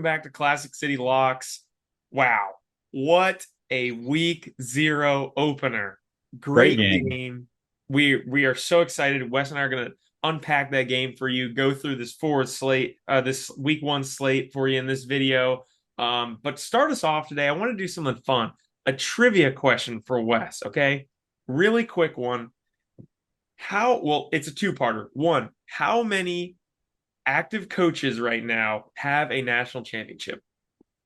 back to Classic City Locks. Wow, what a week zero opener. Great Great game. game. We are so excited. Wes and I are gonna unpack that game for you, go through this forward slate, this week one slate for you in this video. But to start us off today, I want to do something fun. A trivia question for Wes, okay? Really quick one. It's a two-parter. One, how many active coaches right now have a national championship?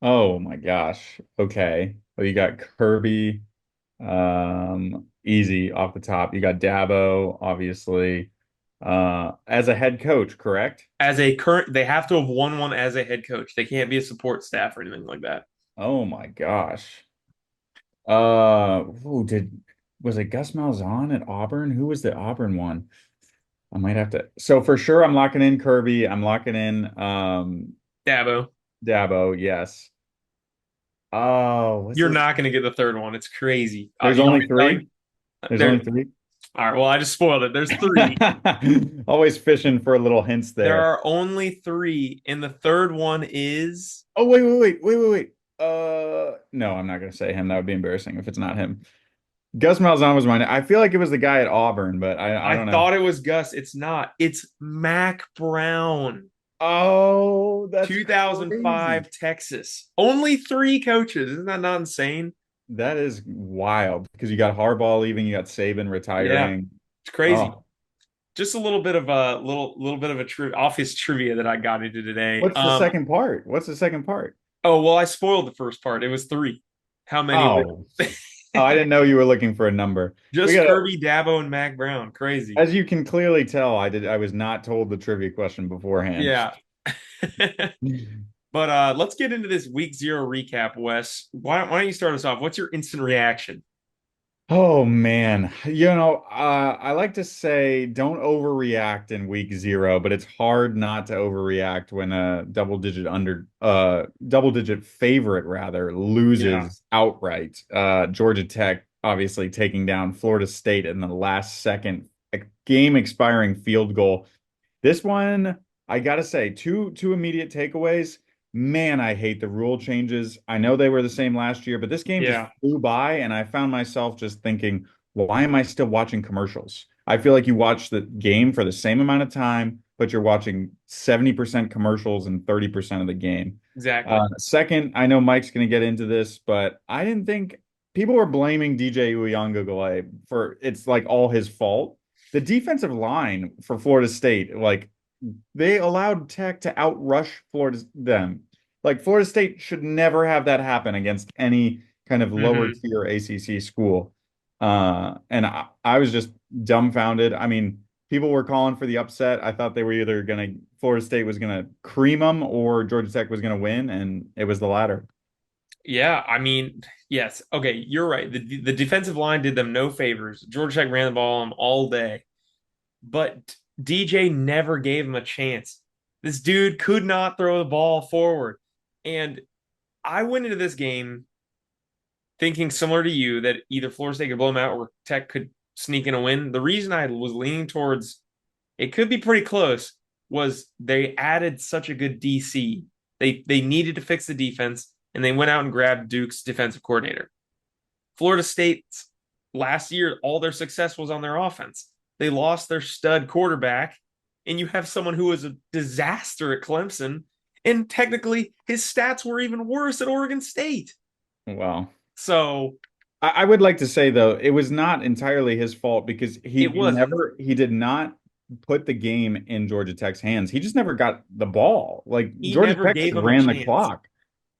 Oh my gosh. Okay. Well, you got Kirby, easy off the top. You got Dabo, obviously, as a head coach, correct? As a current, they have to have won one as a head coach. They can't be a support staff or anything like that. Oh my gosh. Who did was it Gus Malzahn at Auburn? Who was the Auburn one? I might have to. So for sure, I'm locking in Kirby. I'm locking in Dabo, Dabo. Yes. Oh, what's you're this? not going to get the third one. It's crazy. There's You want only me to tell you? three. There's There. only three. All right. Well, I just spoiled it. There's three. Always fishing for little hints There there. are only three, and the third one is Oh, wait. No, I'm not gonna say him. That would be embarrassing if it's not him. Gus Malzahn was mine. I feel like it was the guy at Auburn, but I I don't know. thought it was Gus. It's not. It's Mac Brown. Oh, that's crazy. 2005 Texas. Only three coaches. Isn't that not insane? That is wild because you got Harbaugh leaving, you got Saban Yeah, retiring. it's crazy. Oh, Just a little bit of a little bit of a office trivia that I got into today. what's the second part? What's the second part? Oh well, I spoiled the first part. It was three. How many? Oh, oh, I didn't know you were looking for a number. We Just gotta, Kirby, Dabo, and Mac Brown. Crazy. as you can clearly tell, I was not told the trivia question beforehand. Yeah. But let's get into this week zero recap, Wes. Why don't you start us off? What's your instant reaction? Oh man, I like to say don't overreact in week zero, but it's hard not to overreact when a double digit favorite rather Yeah. loses outright. Georgia Tech obviously taking down Florida State in the last second, a game expiring field goal. This one, I gotta say, two immediate takeaways. Man, I hate the rule changes. I know they were the same last year, but this game just Yeah. flew by, and I found myself just thinking, why am I still watching commercials? I feel like you watch the game for the same amount of time, but you're watching 70% commercials and 30% of the game. Exactly. Second, I know Mike's going to get into this, but I didn't think people were blaming DJ Uyunglele for it's like all his fault. The defensive line for Florida State, like they allowed Tech to outrush Florida them. Like Florida State should never have that happen against any kind of lower Hmm. tier ACC school. And I was just dumbfounded. I mean, people were calling for the upset. I thought they were either gonna Florida State was gonna cream them or Georgia Tech was gonna win, and it was the latter. Yeah, I mean, yes. Okay, you're right. The defensive line did them no favors. Georgia Tech ran the ball on them all day, but DJ never gave him a chance. This dude could not throw the ball forward. And I went into this game thinking similar to you that either Florida State could blow them out or Tech could sneak in a win. The reason I was leaning towards it could be pretty close was they added such a good DC. They needed to fix the defense and they went out and grabbed Duke's defensive coordinator. Florida State's last year, all their success was on their offense. They lost their stud quarterback, and you have someone who was a disaster at Clemson, and technically his stats were even worse at Oregon State. Well, So I would like to say though, it was not entirely his fault because it wasn't. he did not put the game in Georgia Tech's hands. He just never got the ball. Like He Georgia never Tech just gave them a ran the chance. clock.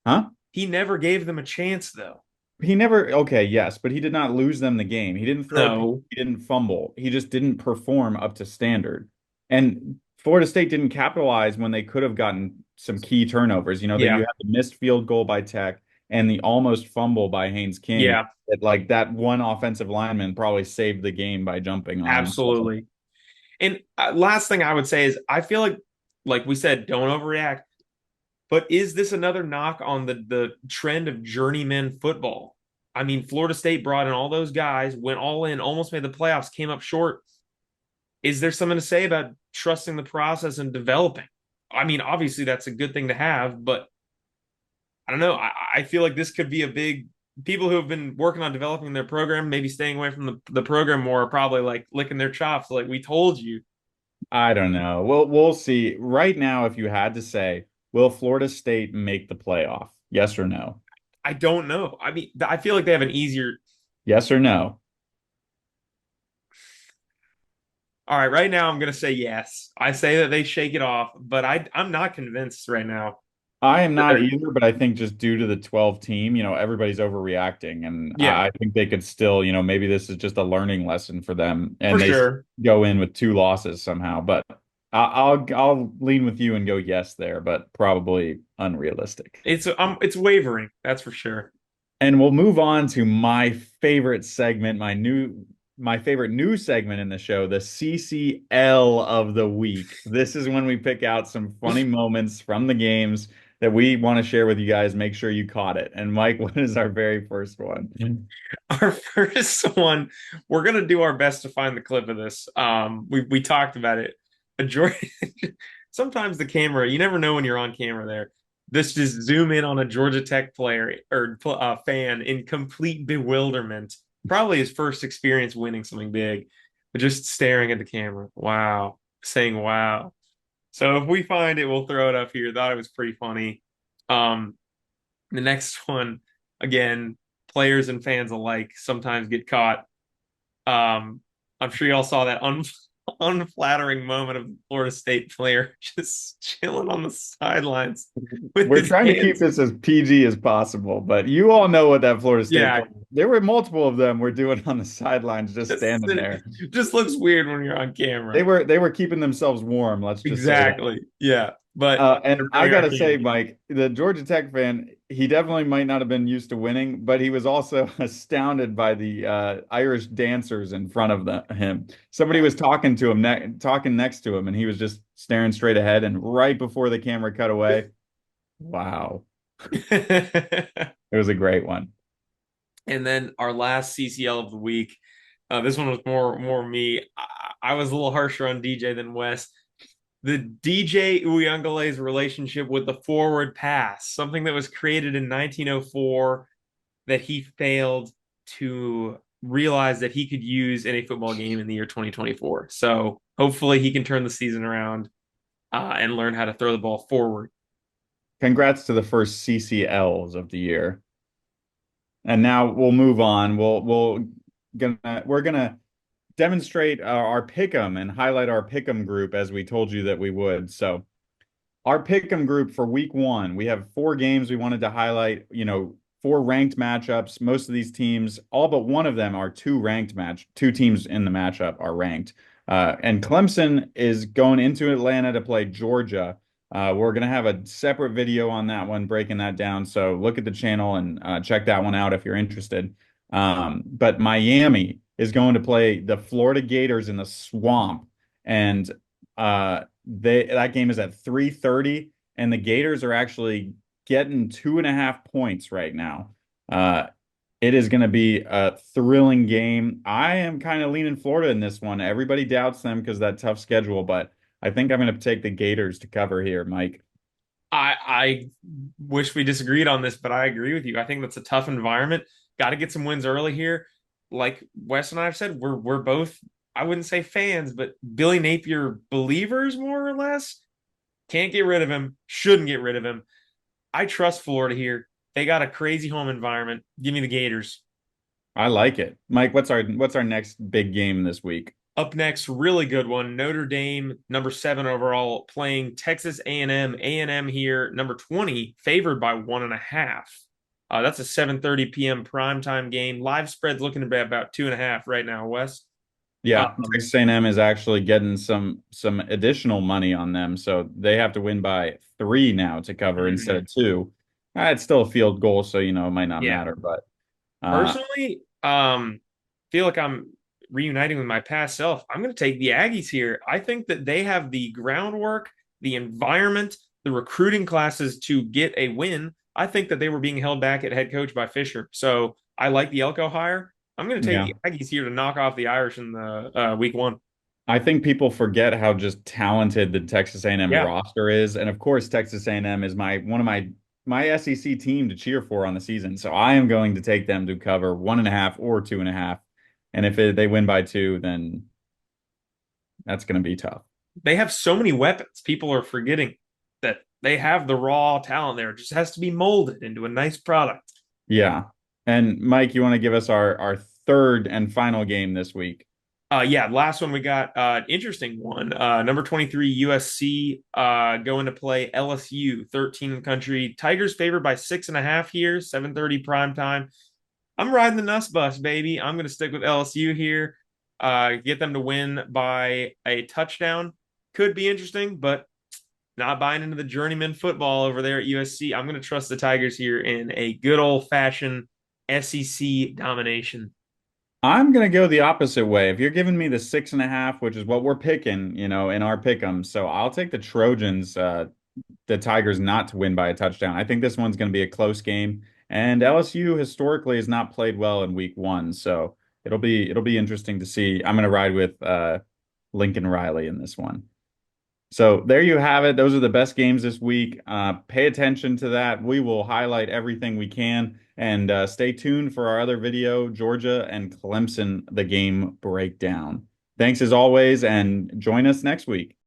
Huh? He never gave them a chance, though. He never, okay, yes, but he did not lose them the game. He didn't throw a pick, No. he didn't fumble. He just didn't perform up to standard. And Florida State didn't capitalize when they could have gotten some key turnovers. You know, that you Yeah. had the missed field goal by Tech and the almost fumble by Haynes King. Yeah. That like that one offensive lineman probably saved the game by jumping on him. So, Absolutely. And last thing I would say is I feel like we said, don't overreact. But is this another knock on the trend of journeyman football? I mean, Florida State brought in all those guys, went all in, almost made the playoffs, came up short. Is there something to say about trusting the process and developing? I mean, obviously that's a good thing to have, but I don't know. I feel like this could be a big people who have been working on developing their program, maybe staying away from the program more, are probably like licking their chops, like we told you. I don't know. We'll see. Right now, if you had to say, will Florida State make the playoff? Yes or no? I don't know. I mean, I feel like they have an easier. Yes or no? All right, right now I'm gonna say yes. I say that they shake it off, but I'm not convinced right now. I am that not they're- either, but I think just due to the 12 team, everybody's overreacting. And Yeah, I think they could still, maybe this is just a learning lesson for them for and they sure. go in with two losses somehow. But I'll lean with you and go yes there, but probably unrealistic. It's wavering, that's for sure. And we'll move on to my favorite segment, my favorite new segment in the show, the CCL of the week. This is when we pick out some funny moments from the games that we want to share with you guys. Make sure you caught it. And Mike, what is our very first one? Our first one, we're gonna do our best to find the clip of this. We talked about it. A Georgia, sometimes the camera, you never know when you're on camera there. This just zoom in on a Georgia Tech player or fan in complete bewilderment. Probably his first experience winning something big, but just staring at the camera. Wow, saying wow. So if we find it, we'll throw it up here. Thought it was pretty funny. Um, the next one, again, players and fans alike sometimes get caught. Um, I'm sure y'all saw that unflattering moment of the Florida State player just chilling on the sidelines with We're his trying to keep hands. this as PG as possible, but you all know what that Florida State Yeah, player, there were multiple of them were doing on the sidelines, just just, standing it there. just looks weird when you're on They camera. were they were keeping themselves warm, let's just say that. Exactly. Yeah, but they're And I really on gotta say, camera. Mike, the Georgia Tech fan, he definitely might not have been used to winning, but he was also astounded by the Irish dancers in front of him. Somebody was talking to him, talking next to him, and he was just staring straight ahead. And right before the camera cut away, wow, it was a great one. And then our last CCL of the week. This one was more me. I was a little harsher on DJ than Wes. The DJ Uyungale's relationship with the forward pass, something that was created in 1904 that he failed to realize that he could use in a football game in the year 2024. So hopefully he can turn the season around and learn how to throw the ball forward. Congrats to the first CCLs of the year. And now we'll move on. We're gonna demonstrate our pick'em and highlight our pick'em group as we told you that we would. So our pick'em group for week one, we have four games we wanted to highlight, four ranked matchups. Most of these teams, all but one of them are two teams in the matchup are ranked. And Clemson is going into Atlanta to play Georgia. We're going to have a separate video on that one, breaking that down. So look at the channel and check that one out if you're interested. But Miami is going to play the Florida Gators in the Swamp. And that game is at 3:30, and the Gators are actually getting 2.5 points right now. Uh, it is going to be a thrilling game. I am kind of leaning Florida in this one. Everybody doubts them because of that tough schedule, but I think I'm going to take the Gators to cover here, Mike. I wish we disagreed on this, but I agree with you. I think that's a tough environment. Got to get some wins early here. Like Wes and I have said, we're both, I wouldn't say fans, but Billy Napier believers more or less. Can't get rid of him. Shouldn't get rid of him. I trust Florida here. They got a crazy home environment. Give me the Gators. I like it, Mike. What's our next big game this week? Up next, really good one. Notre Dame, number 7 overall, playing Texas A&M. A&M here, number 20, favored by 1.5. That's a 7:30 p.m. primetime game. Live spread's looking to be about 2.5 right now, Wes. Yeah, Texas A&M is actually getting some additional money on them, so they have to win by 3 now to cover instead Mhm. of 2. It's still a field goal, so it might not Yeah. matter. But Personally, feel like I'm reuniting with my past self. I'm going to take the Aggies here. I think that they have the groundwork, the environment, the recruiting classes to get a win. I think that they were being held back at head coach by Fisher. So I like the Elko hire. I'm going to take yeah, the Aggies here to knock off the Irish in the week one. I think people forget how just talented the Texas A&M Yeah. roster is, and of course, Texas A&M is my one of my my SEC team to cheer for on the season. So I am going to take them to cover 1.5 or 2.5. And if they win by 2, then that's going to be tough. They have so many weapons. People are forgetting that they have the raw talent there. It just has to be molded into a nice product. Yeah. And Mike, you want to give us our third and final game this week? Yeah, last one we got interesting one. Number 23 USC going to play LSU, 13 in the country. Tigers favored by 6.5 here, 7:30 prime time. I'm riding the Nuss bus, baby. I'm gonna stick with LSU here. Get them to win by a touchdown. Could be interesting, but not buying into the journeyman football over there at USC. I'm gonna trust the Tigers here in a good old fashioned SEC domination. I'm gonna go the opposite way. If you're giving me the 6.5, which is what we're picking, in our pick'em, so I'll take the Trojans, the Tigers not to win by a touchdown. I think this one's gonna be a close game, and LSU historically has not played well in week one, so it'll be interesting to see. I'm gonna ride with Lincoln Riley in this one. So there you have it. Those are the best games this week. Pay attention to that. We will highlight everything we can. And stay tuned for our other video, Georgia and Clemson, the game breakdown. Thanks as always, and join us next week.